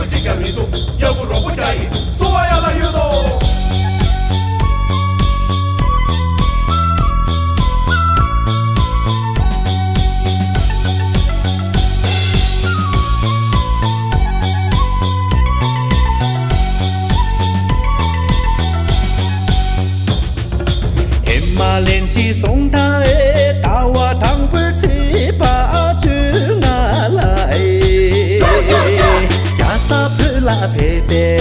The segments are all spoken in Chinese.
不几个运动，有个若不在意，说要来运动。马连起送他哎，大瓦汤盆七八句拿来，呀撒不拉佩佩，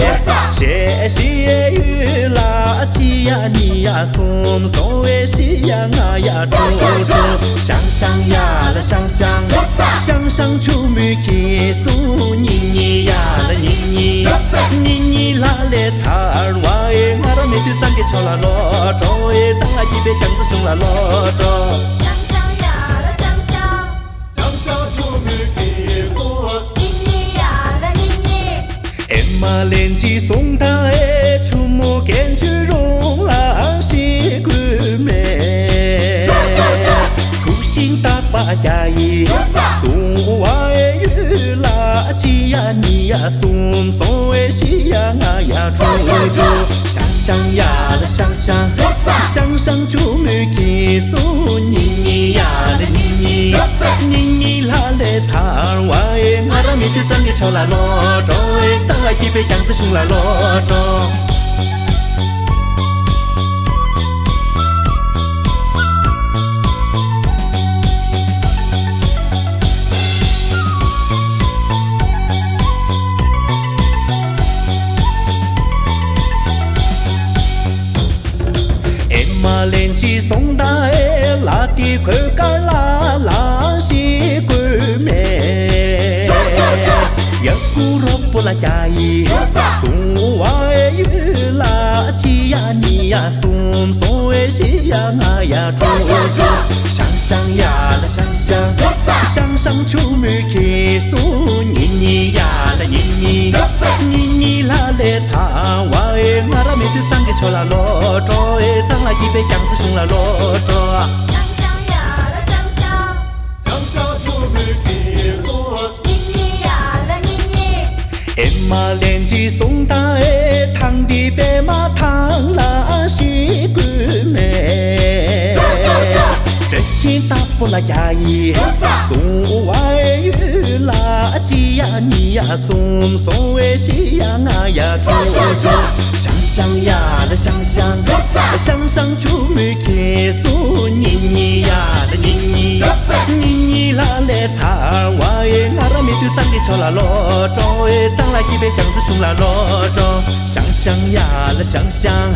谢谢雨拉起呀你呀松松哎西呀啊呀猪猪，香香呀啦香香，香香出米去苏妮妮呀啦妮妮，妮妮啦嘞擦儿哇哎，我的妹子长给巧啦罗着哎，长了一杯酱子熊啦罗着。香香呀啦香香，香香出米去苏妮妮呀啦妮妮，哎妈连起送他哎，出木根去容啦西姑妹，出行大把家意，送娃哎雨啦起呀你呀松松哎西呀啊呀猪猪，香香呀啦香香，香香出米去苏妮妮呀啦妮妮，妮妮啦嘞擦儿娃哎，我的妹子长得巧啦罗着哎，长了一杯酱子熊啦罗着。马连起送他哎，拉的块干啦啦西姑妹，一股肉不拉家意，送娃哎雨啦起呀你呀松松哎西呀啊呀猪猪，香香呀啦香香，香香出米去苏妮妮呀啦妮妮，妮妮啦嘞擦娃哎，我的妹子长得巧啦罗着哎，长了一杯酱子熊啦罗着。香香呀啦香香，香香出米去苏妮妮呀啦妮妮，哎妈连起送他哎，糖的白马糖啦西姑妹，真心大不拉家意，送娃哎雨啦起呀你呀松松哎西呀啊呀猪猪，香香呀啦香香，香香出米去苏妮妮呀啦妮妮，妮妮啦嘞擦儿娃哎，我的妹子长得巧啦罗着哎，长了一杯酱子熊啦罗着，香香呀啦香香，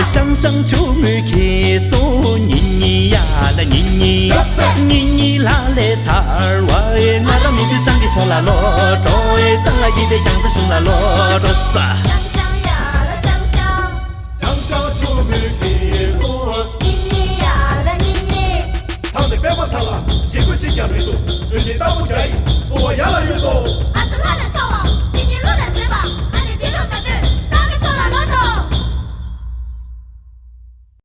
香香出米去苏妮妮呀啦妮妮，妮妮啦嘞擦儿娃哎，我的妹子长得巧啦罗着哎，长了一杯酱子熊啦罗着撒。香香呀啦香香，香香出米去苏妮妮呀啦妮妮，糖的别忘糖了，西瓜几条运动，最近打不建议，说要来运动。